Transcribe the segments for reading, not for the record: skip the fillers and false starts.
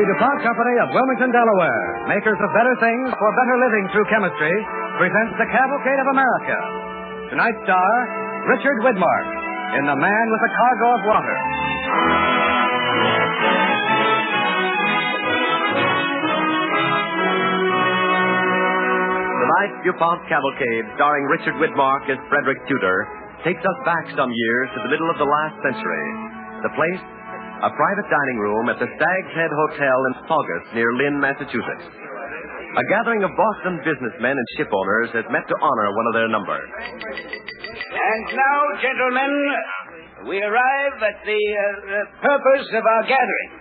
DuPont Company of Wilmington, Delaware, makers of better things for better living through chemistry, presents the Cavalcade of America. Tonight's star, Richard Widmark, in The Man with a Cargo of Water. Tonight's DuPont Cavalcade, starring Richard Widmark as Frederick Tudor, takes us back some years to the middle of the last century. The place, a private dining room at the Stag's Head Hotel in Saugus, near Lynn, Massachusetts. A gathering of Boston businessmen and ship owners has met to honor one of their number. And now, gentlemen, we arrive at the purpose of our gathering,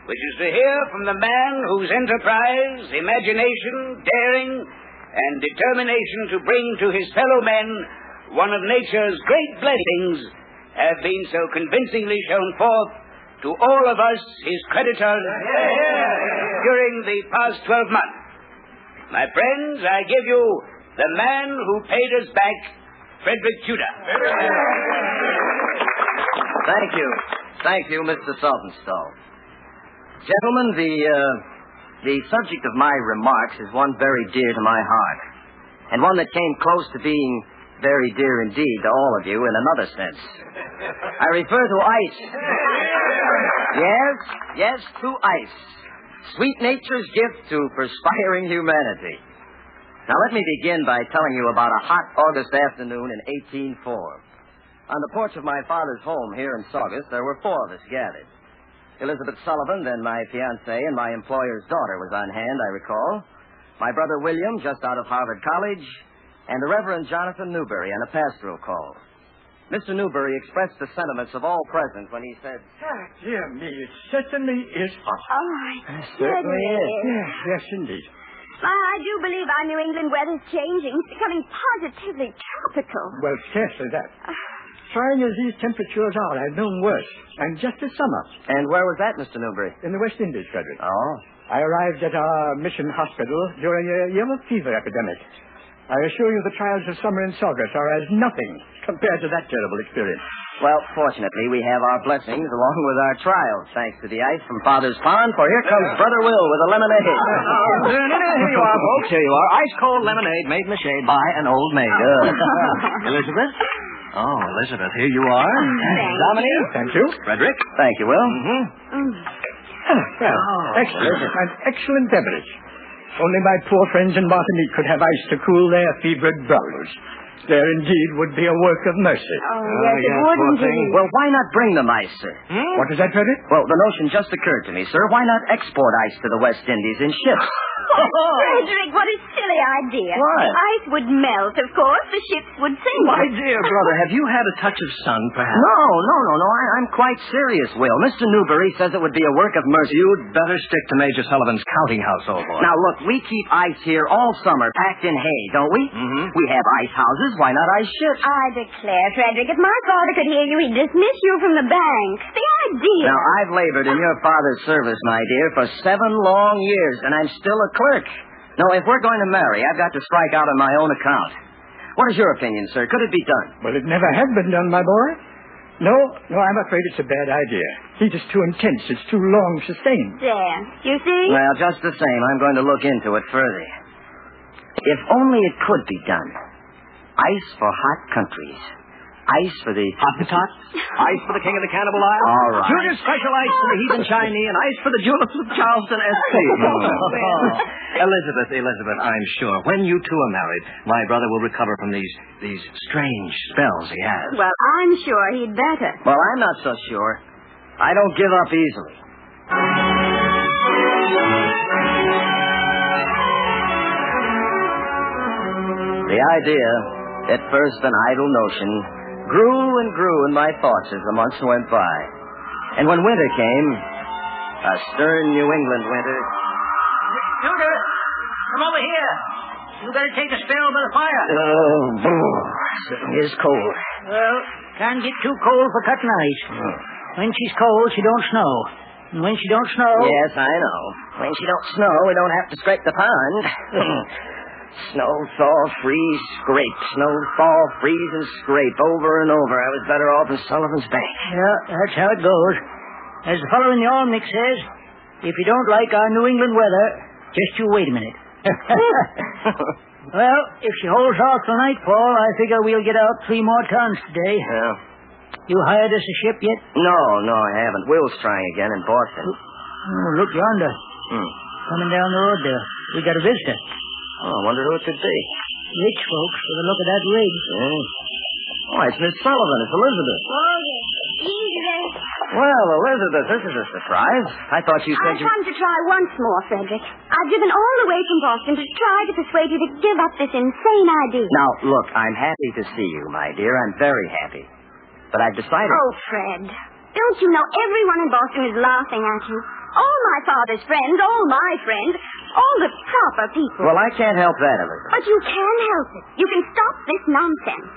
which is to hear from the man whose enterprise, imagination, daring, and determination to bring to his fellow men one of nature's great blessings have been so convincingly shown forth to all of us, his creditors, during the past 12 months. My friends, I give you the man who paid us back, Frederick Tudor. Thank you, Mr. Saltonstall. Gentlemen, the subject of my remarks is one very dear to my heart, and one that came close to being very dear indeed to all of you in another sense. I refer to ice. Yes, to ice. Sweet nature's gift to perspiring humanity. Now, let me begin by telling you about a hot August afternoon in 1804. On the porch of my father's home here in Saugus, there were four of us gathered. Elizabeth Sullivan, then my fiancée, and my employer's daughter was on hand, I recall. My brother William, just out of Harvard College, and the Reverend Jonathan Newberry on a pastoral call. Mr. Newberry expressed the sentiments of all present when he said, Dear me, it certainly is hot. Oh, it certainly is. Yes, indeed. I do believe our New England weather's changing. It's becoming positively tropical. Well, scarcely that. Trying as these temperatures are, I've known worse. And just this summer. And where was that, Mr. Newberry? In the West Indies, Frederick. Oh. I arrived at our mission hospital during a yellow fever epidemic. I assure you the trials of summer in Saugus are as nothing compared to that terrible experience. Well, fortunately, we have our blessings along with our trials, thanks to the ice from Father's Pond, for here comes Brother Will with a lemonade. Here you are, folks. Here you are. Ice-cold lemonade made in the shade by an old maid. Elizabeth? Oh, Elizabeth, here you are. Dominique? Thank you. Frederick? Thank you, Will. Excellent. An excellent beverage. Only my poor friends in Martinique could have ice to cool their fevered brows. There indeed would be a work of mercy. Oh, yes, it would indeed. Well, why not bring them ice, sir? What is that, Frederick? Well, the notion just occurred to me, sir. Why not export ice to the West Indies in ships? Frederick, what a silly idea. Why? Ice would melt, of course. The ships would sink. My dear brother, have you had a touch of sun, perhaps? No. I'm quite serious, Will. Mr. Newberry says it would be a work of mercy. You'd better stick to Major Sullivan's counting house, old boy. Now, look, we keep ice here all summer, packed in hay, don't we? Mm-hmm. We have ice houses. Why not ice ships? I declare, Frederick, if my father could hear you, he'd dismiss you from the bank. The idea. Now, I've labored in your father's service, my dear, for 7 long years, and I'm still a clerk. No, if we're going to marry, I've got to strike out on my own account. What is your opinion, sir? Could it be done? Well, it never has been done, my boy. No, I'm afraid it's a bad idea. Heat is too intense. It's too long sustained. There. You see? Well, just the same, I'm going to look into it further. If only it could be done. Ice for hot countries. Ice for the... Hottentot? Ice for the king of the Cannibal Isle? All right. Junior special ice for the heathen Chinese, and ice for the juleps of Charleston S.C. Elizabeth, I'm sure when you two are married, my brother will recover from these strange spells he has. Well, I'm sure he'd better. Well, I'm not so sure. I don't give up easily. The idea, at first an idle notion, grew and grew in my thoughts as the months went by. And when winter came, a stern New England winter... Tudor, come over here. You better take a spell by the fire. It is cold. Well, can't get too cold for cutting ice. When she's cold, she don't snow. And when she don't snow... Yes, I know. When she don't snow, we don't have to scrape the pond. Snow, thaw, freeze, scrape. Snow, thaw, freeze, and scrape over and over. I was better off in Sullivan's Bank. Yeah, that's how it goes. As the fellow in the almanac says, If you don't like our New England weather, just you wait a minute. Well, if she holds off till nightfall, I figure we'll get out 3 more tons today. Yeah. You hired us a ship yet? No, I haven't. Will's trying again in Boston. Oh, look yonder. Coming down the road there. We got a visitor. Oh, I wonder who it could be. Rich folks with a look at that rig. Yeah. Oh, it's Miss Sullivan. It's Elizabeth. Oh, yes. Elizabeth. Well, Elizabeth, this is a surprise. I thought you said I've come to try once more, Frederick. I've driven all the way from Boston to try to persuade you to give up this insane idea. Now, look, I'm happy to see you, my dear. I'm very happy. But I've decided... Oh, Fred. Don't you know everyone in Boston is laughing at you? All my father's friends, all my friends, all the proper people. Well, I can't help that, Elizabeth. But you can help it. You can stop this nonsense.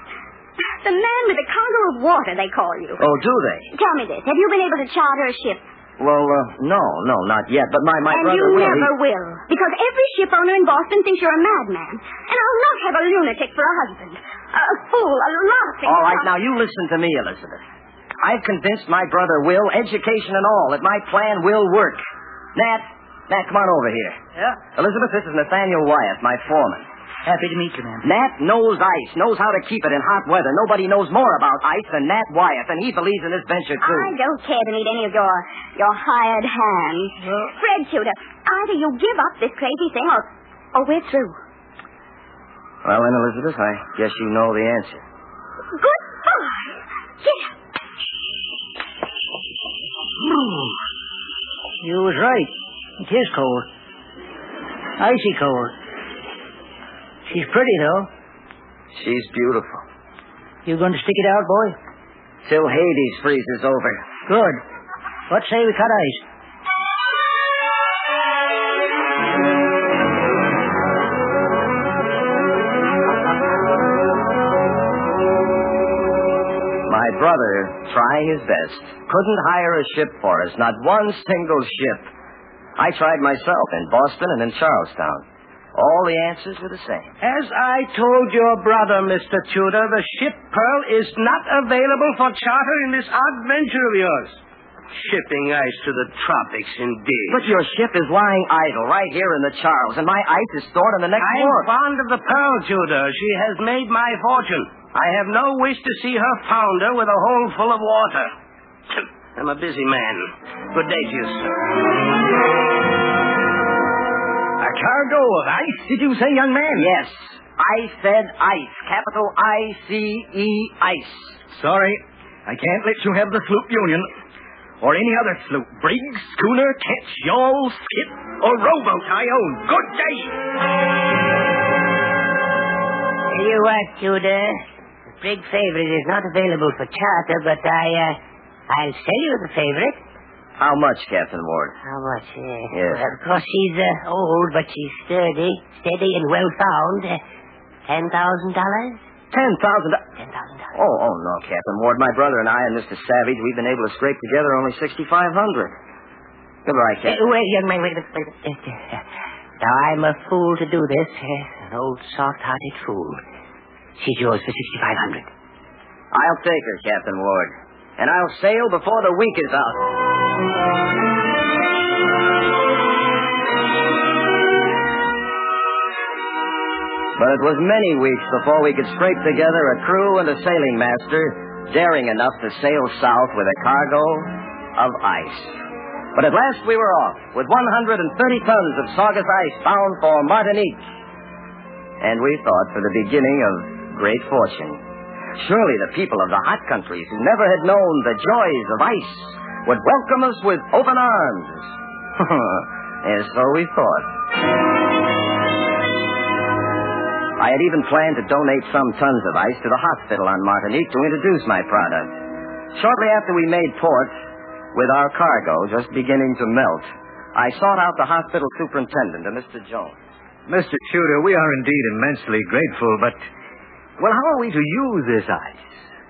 The man with a cargo of water, they call you. Oh, do they? Tell me this. Have you been able to charter a ship? Well, no, not yet. But my and brother you will. never will. Because every ship owner in Boston thinks you're a madman. And I'll not have a lunatic for a husband. A fool, a laughing... All right, now you listen to me, Elizabeth. I've convinced my brother Will, education and all, that my plan will work. Nat, come on over here. Yeah? Elizabeth, this is Nathaniel Wyeth, my foreman. Happy to meet you, ma'am. Nat knows ice, knows how to keep it in hot weather. Nobody knows more about ice than Nat Wyeth, and he believes in this venture, too. I don't care to meet any of your hired hands. Fred Tudor, either you give up this crazy thing or we're through. Well, then, Elizabeth, I guess you know the answer. Goodbye. Get up. You was right. It is cold. Icy cold. She's pretty, though. She's beautiful. You going to stick it out, boy? Till Hades freezes over. Good. What say we cut ice? My brother, trying his best, couldn't hire a ship for us, not one single ship. I tried myself in Boston and in Charlestown. All the answers were the same. As I told your brother, Mr. Tudor, the ship Pearl is not available for charter in this odd venture of yours. Shipping ice to the tropics, indeed. But your ship is lying idle right here in the Charles, and my ice is stored in the next I'm port. fond of the Pearl, Tudor. She has made my fortune. I have no wish to see her founder with a hold full of water. I'm a busy man. Good day to you, sir. A cargo of ice, did you say, young man? Yes. I said ice. Capital I-C-E, ice. Sorry, I can't let you have the sloop Union. Or any other sloop. Brig, schooner, ketch, yawl, skip, or rowboat I own. Good day. Tell you what, Tudor. The Brig Favorite is not available for charter, but I'll sell you the Favorite. How much, Captain Ward? How much? Yes. Well, of course, she's old, but she's sturdy, steady, and well found. $10,000? $10,000. $10,000. Oh, no, Captain Ward. My brother and I and Mr. Savage, we've been able to scrape together only $6,500. Goodbye, Captain. Wait, young man, wait a minute. Now, I'm a fool to do this. An old, soft-hearted fool. She's yours for $6,500. I'll take her, Captain Ward. And I'll sail before the week is out. But it was many weeks before we could scrape together a crew and a sailing master daring enough to sail south with a cargo of ice. But at last we were off with 130 tons of Saugus ice bound for Martinique. And we thought for the beginning of great fortune. Surely the people of the hot countries who never had known the joys of ice would welcome us with open arms. And so we thought. I had even planned to donate some tons of ice to the hospital on Martinique to introduce my product. Shortly after we made port, with our cargo just beginning to melt, I sought out the hospital superintendent, Mr. Jones. Mr. Tudor, we are indeed immensely grateful, but, well, how are we to use this ice?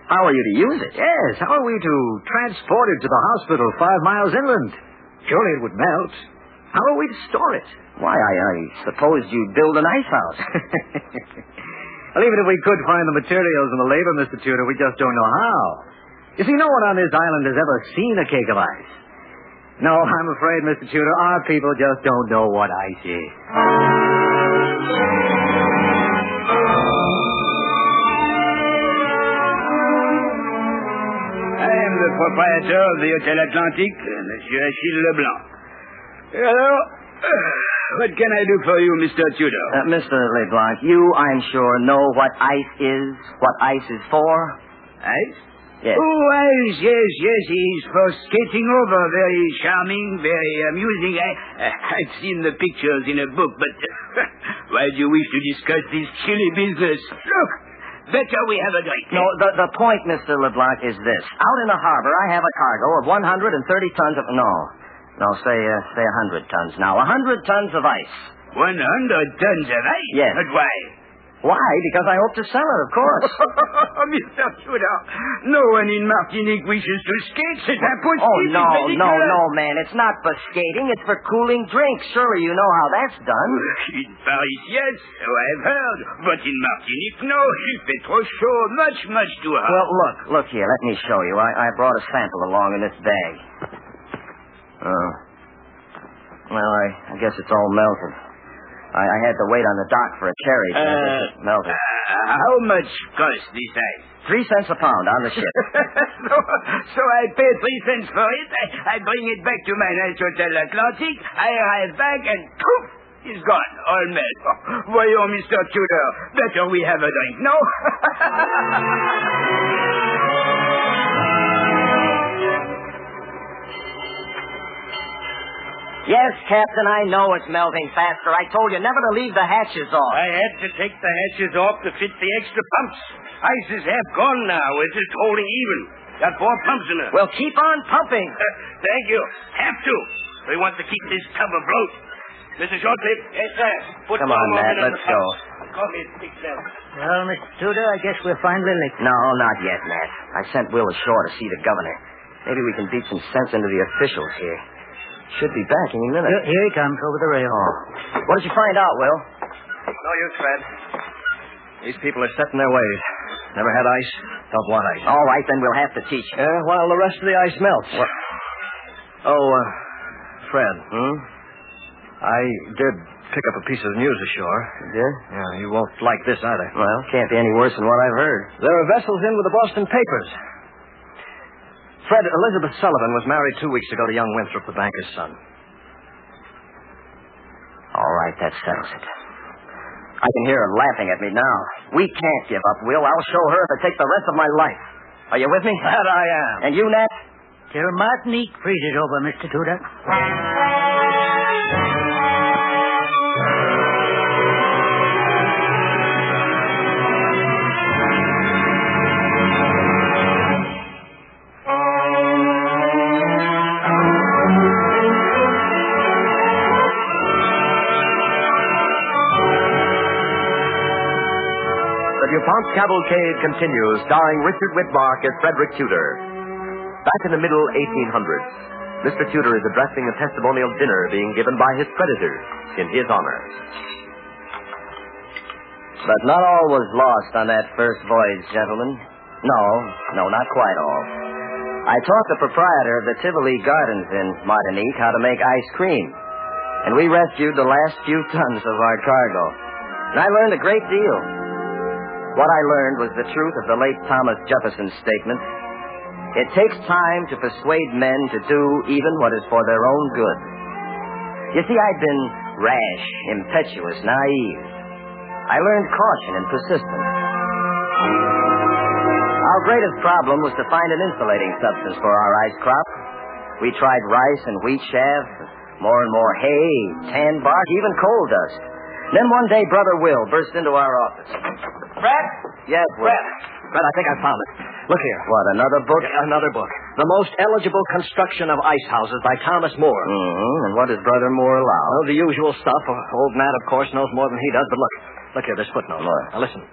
How are you to use it? Yes, how are we to transport it to the hospital 5 miles inland? Surely it would melt. How are we to store it? Why, I suppose you'd build an ice house. Well, even if we could find the materials and the labor, Mr. Tudor, we just don't know how. You see, no one on this island has ever seen a cake of ice. No, I'm afraid, Mr. Tudor, our people just don't know what ice is. I am the proprietor of the Hotel Atlantique, Monsieur Achille Leblanc. Hello. What can I do for you, Mr. Tudor? Mr. LeBlanc, you, I'm sure, know what ice is, what ice is for? Ice? Yes. Oh, ice, yes. He's for skating over. Very charming, very amusing. I've seen the pictures in a book, but why do you wish to discuss this chilly business? Look, better we have a drink. No, the point, Mr. LeBlanc, is this. Out in the harbor, I have a cargo of 130 tons of... No, say 100 tons now. 100 tons of ice. 100 tons of ice? Yes. But why? Why? Because I hope to sell it, of course. Mr. Tudor, no one in Martinique wishes to skate. C'est impossible. Oh, no, man. It's not for skating. It's for cooling drinks. Surely you know how that's done. In Paris, yes, so I've heard. But in Martinique, no. Il fait trop chaud. Much too hot. Well, look here. Let me show you. I brought a sample along in this bag. Well, I guess it's all melted. I had to wait on the dock for a carriage. It melted. How much cost this ice? 3 cents a pound on the ship. so I pay 3 cents for it. I bring it back to my nice Hotel Atlantique. I arrive back and poof, it's gone. All melt. Voyons, Mr. Tudor. Better we have a drink, no? Yes, Captain, I know it's melting faster. I told you never to leave the hatches off. I had to take the hatches off to fit the extra pumps. Ice is half gone now. It's just holding even. Got 4 pumps in it. Well, keep on pumping. Thank you. Have to. We want to keep this tub afloat. Mr. Shortcliffe? Yes, sir. Come on, Matt, let's go. Call me at 6 cents. Well, Mr. Tudor, I guess we're finally licked. No, not yet, Matt. I sent Will ashore to see the governor. Maybe we can beat some sense into the officials here. Should be back any minute. Here he comes over the rail. Oh. What did you find out, Will? No use, Fred. These people are set in their ways. Never had ice, don't want ice. All right, then we'll have to teach you. While the rest of the ice melts. What? Fred. I did pick up a piece of news ashore. You did? Yeah, you won't like this either. Well, can't be any worse than what I've heard. There are vessels in with the Boston papers. Fred, Elizabeth Sullivan was married 2 weeks ago to young Winthrop, the banker's son. All right, that settles it. I can hear her laughing at me now. We can't give up, Will. I'll show her if it takes the rest of my life. Are you with me? That I am. And you, Nat? Till Martinique freezes over, Mr. Tudor. The DuPont Cavalcade continues, starring Richard Widmark as Frederick Tudor. Back in the middle 1800s, Mr. Tudor is addressing a testimonial dinner being given by his creditors in his honor. But not all was lost on that first voyage, gentlemen. No, not quite all. I taught the proprietor of the Tivoli Gardens in Martinique how to make ice cream. And we rescued the last few tons of our cargo. And I learned a great deal. What I learned was the truth of the late Thomas Jefferson's statement. It takes time to persuade men to do even what is for their own good. You see, I'd been rash, impetuous, naive. I learned caution and persistence. Our greatest problem was to find an insulating substance for our ice crop. We tried rice and wheat chaff, more and more hay, tan bark, even coal dust. Then one day, Brother Will burst into our office. Fred? Yes, Will. Fred, I think I found it. Look here. What, another book? Another book. The Most Eligible Construction of Ice Houses by Thomas Moore. Mm-hmm. And what does Brother Moore allow? Well, the usual stuff. Old Matt, of course, knows more than he does. But look here, this footnote. What? Now, listen.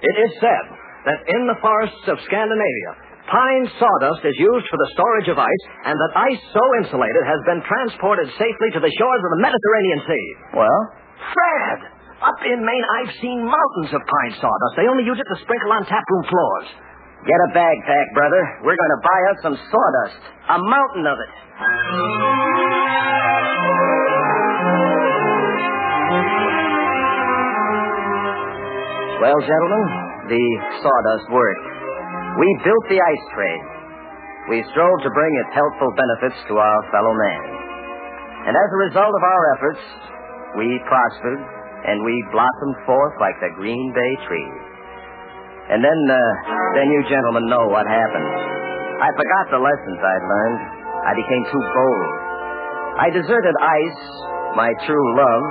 It is said that in the forests of Scandinavia, pine sawdust is used for the storage of ice, and that ice so insulated has been transported safely to the shores of the Mediterranean Sea. Well? Fred! Up in Maine, I've seen mountains of pine sawdust. They only use it to sprinkle on taproom floors. Get a bag pack, brother. We're going to buy us some sawdust. A mountain of it. Well, gentlemen, the sawdust worked. We built the ice trade. We strove to bring its healthful benefits to our fellow man. And as a result of our efforts, we prospered and we blossomed forth like the Green Bay tree. And then you gentlemen know what happened. I forgot the lessons I'd learned. I became too bold. I deserted ice, my true love,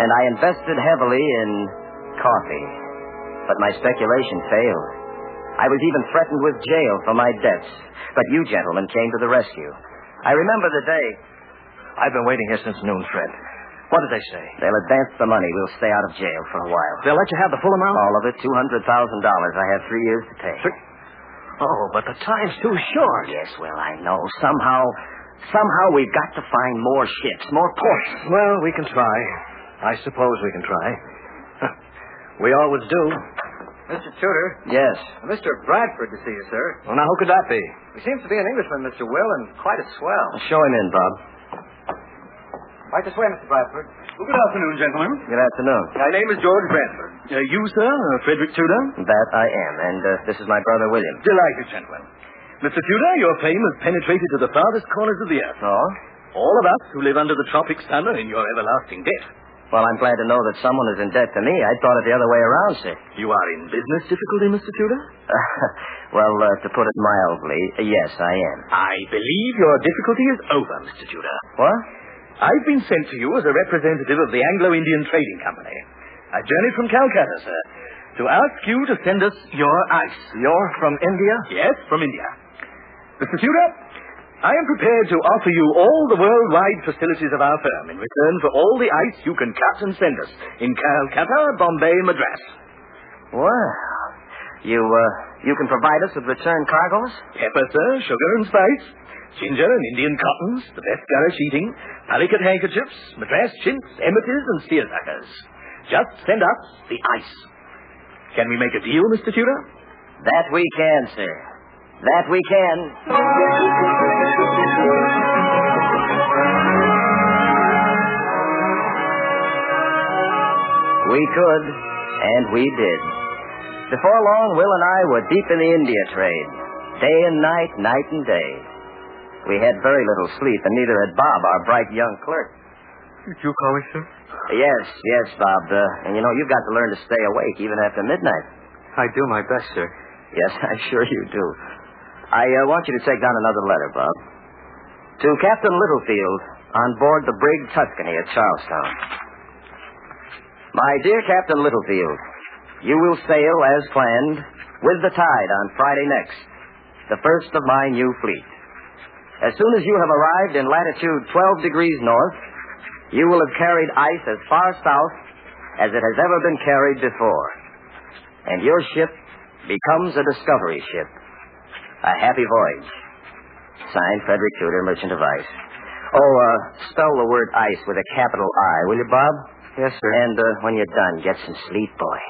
and I invested heavily in coffee. But my speculation failed. I was even threatened with jail for my debts. But you gentlemen came to the rescue. I remember the day. I've been waiting here since noon, Fred. What did they say? They'll advance the money. We'll stay out of jail for a while. They'll let you have the full amount? All of it, $200,000. I have 3 years to pay. Oh, but the time's too short. Yes, well, I know. Somehow we've got to find more ships, more ports. Well, we can try. I suppose we can try. We always do. Mr. Tudor? Yes. Mr. Bradford to see you, sir. Well, now, who could that be? He seems to be an Englishman, Mr. Will, and quite a swell. Show him in, Bob. Right this way, Mr. Bradford. Well, good afternoon, gentlemen. Good afternoon. My name is George Bradford. You, sir, Frederick Tudor? That I am, and this is my brother, William. Delighted, gentlemen. Mr. Tudor, your fame has penetrated to the farthest corners of the earth. Oh? All of us who live under the tropic sun are in your everlasting debt. Well, I'm glad to know that someone is in debt to me. I thought it the other way around, sir. You are in business difficulty, Mr. Tudor? Well, to put it mildly, yes, I am. I believe your difficulty is over, Mr. Tudor. What? I've been sent to you as a representative of the Anglo-Indian Trading Company. I journeyed from Calcutta, sir, to ask you to send us your ice. You're from India? Yes, from India. Mr. Tudor, I am prepared to offer you all the worldwide facilities of our firm in return for all the ice you can cut and send us in Calcutta, Bombay, and Madras. Well, you can provide us with return cargoes? Pepper, sir, sugar and spice, ginger and Indian cottons, the best garret sheeting, Calicut handkerchiefs, Madras chintz, amethyst, and seersuckers. Just send us the ice. Can we make a deal, Mr. Tudor? That we can, sir. That we can. We could, and we did. Before long, Will and I were deep in the India trade. Day and night, night and day. We had very little sleep, and neither had Bob, our bright young clerk. Did you call me, sir? Yes, Bob. And you've got to learn to stay awake even after midnight. I do my best, sir. Yes, I'm sure you do. I want you to take down another letter, Bob. To Captain Littlefield, on board the brig Tuscany at Charlestown. My dear Captain Littlefield, you will sail as planned with the tide on Friday next, the first of my new fleet. As soon as you have arrived in latitude 12 degrees north, you will have carried ice as far south as it has ever been carried before. And your ship becomes a discovery ship. A happy voyage. Signed, Frederick Tudor, Merchant of Ice. Oh, spell the word ice with a capital I, will you, Bob? Yes, sir. And when you're done, get some sleep, boy.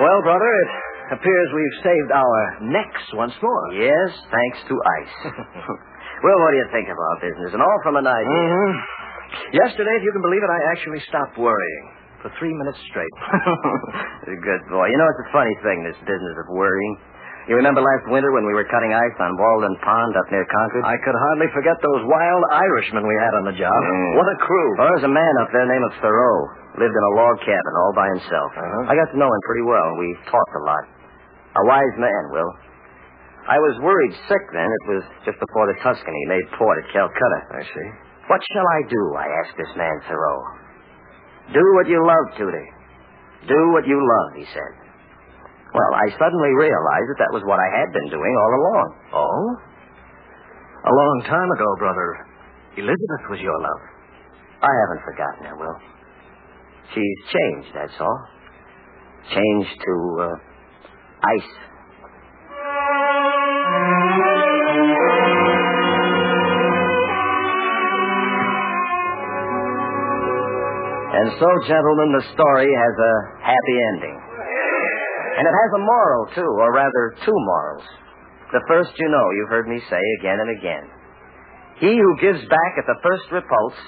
Well, brother, it appears we've saved our necks once more. Yes, thanks to ice. Well, what do you think of our business? And all from an idea. Mm-hmm. Yesterday, if you can believe it, I actually stopped worrying for 3 minutes straight. You're a good boy. It's a funny thing, this business of worrying. You remember last winter when we were cutting ice on Walden Pond up near Concord? I could hardly forget those wild Irishmen we had on the job. What a crew. Well, there's a man up there named Thoreau. Lived in a log cabin all by himself. Uh-huh. I got to know him pretty well. We talked a lot. A wise man, Will. I was worried sick then. It was just before the Tuscany made port at Calcutta. I see. What shall I do? I asked this man, Thoreau. Do what you love, Tudor. Do what you love, he said. Well, I suddenly realized that was what I had been doing all along. Oh? A long time ago, brother. Elizabeth was your love. I haven't forgotten her, Will. She's changed, that's all. Changed to, ice. And so, gentlemen, the story has a happy ending. And it has a moral, too, or rather, two morals. The first, you know, you've heard me say again and again. He who gives back at the first repulse,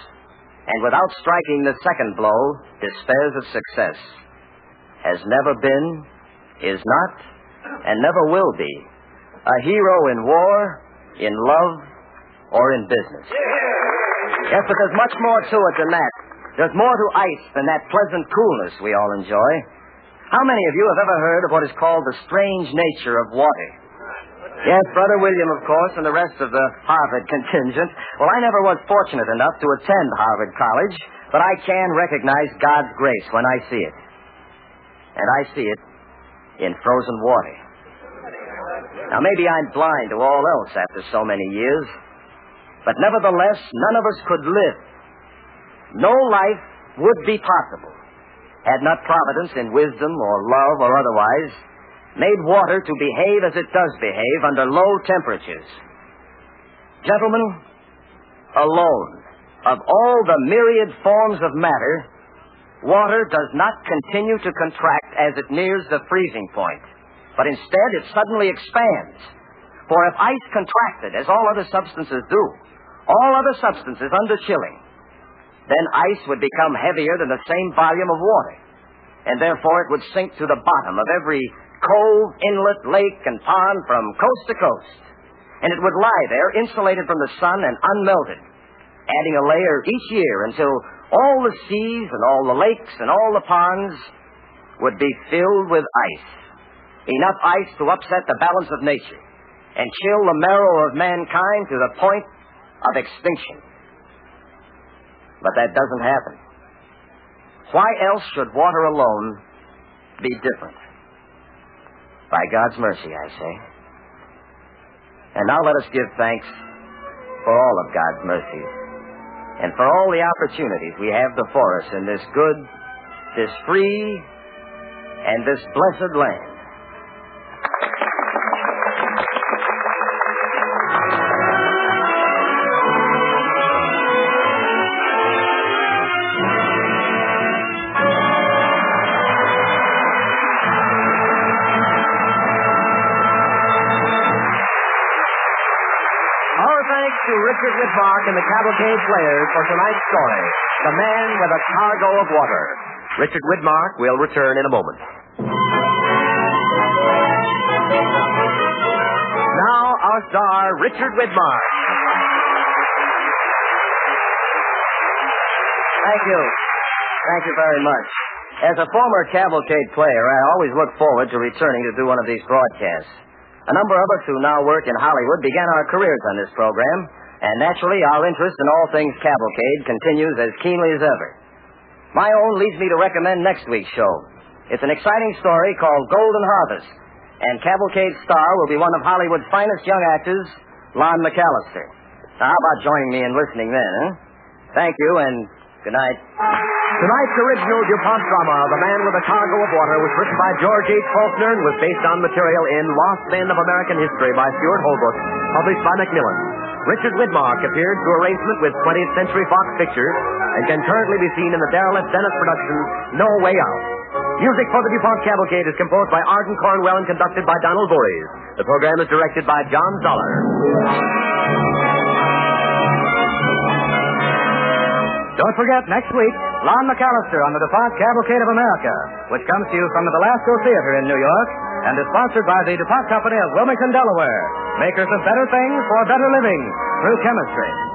and without striking the second blow, despairs of success, has never been, is not, and never will be a hero in war, in love, or in business. Yes, but there's much more to it than that. There's more to ice than that pleasant coolness we all enjoy. How many of you have ever heard of what is called the strange nature of water? Yes, Brother William, of course, and the rest of the Harvard contingent. Well, I never was fortunate enough to attend Harvard College, but I can recognize God's grace when I see it. And I see it in frozen water. Now, maybe I'm blind to all else after so many years, but nevertheless, none of us could live. No life would be possible had not Providence in wisdom or love or otherwise made water to behave as it does behave under low temperatures. Gentlemen, alone of all the myriad forms of matter, water does not continue to contract as it nears the freezing point, but instead it suddenly expands. For if ice contracted, as all other substances do, all other substances under chilling, then ice would become heavier than the same volume of water, and therefore it would sink to the bottom of every cove, inlet, lake, and pond from coast to coast, and it would lie there insulated from the sun and unmelted, adding a layer each year until all the seas and all the lakes and all the ponds would be filled with ice, enough ice to upset the balance of nature and chill the marrow of mankind to the point of extinction. But that doesn't happen. Why else should water alone be different? By God's mercy, I say. And now let us give thanks for all of God's mercies and for all the opportunities we have before us in this good, this free, and this blessed land. To Richard Widmark and the Cavalcade Players for tonight's story, The Man with a Cargo of Water. Richard Widmark will return in a moment. Now, our star, Richard Widmark. Thank you. Thank you very much. As a former Cavalcade player, I always look forward to returning to do one of these broadcasts. A number of us who now work in Hollywood began our careers on this program, and naturally our interest in all things Cavalcade continues as keenly as ever. My own leads me to recommend next week's show. It's an exciting story called Golden Harvest, and Cavalcade's star will be one of Hollywood's finest young actors, Lon McAllister. Now, how about joining me in listening then, huh? Thank you, and good night. Tonight's original DuPont drama, The Man with a Cargo of Water, was written by George H. Faulkner and was based on material in Lost Men of American History by Stuart Holbrook, published by Macmillan. Richard Widmark appeared through arrangement with 20th Century Fox Pictures and can currently be seen in the derelict Dennis production, No Way Out. Music for the DuPont Cavalcade is composed by Arden Cornwell and conducted by Donald Voorhees. The program is directed by John Zoller. Don't forget, next week, Lon McAllister on the DuPont Cavalcade of America, which comes to you from the Belasco Theater in New York and is sponsored by the DuPont Company of Wilmington, Delaware, makers of better things for better living through chemistry.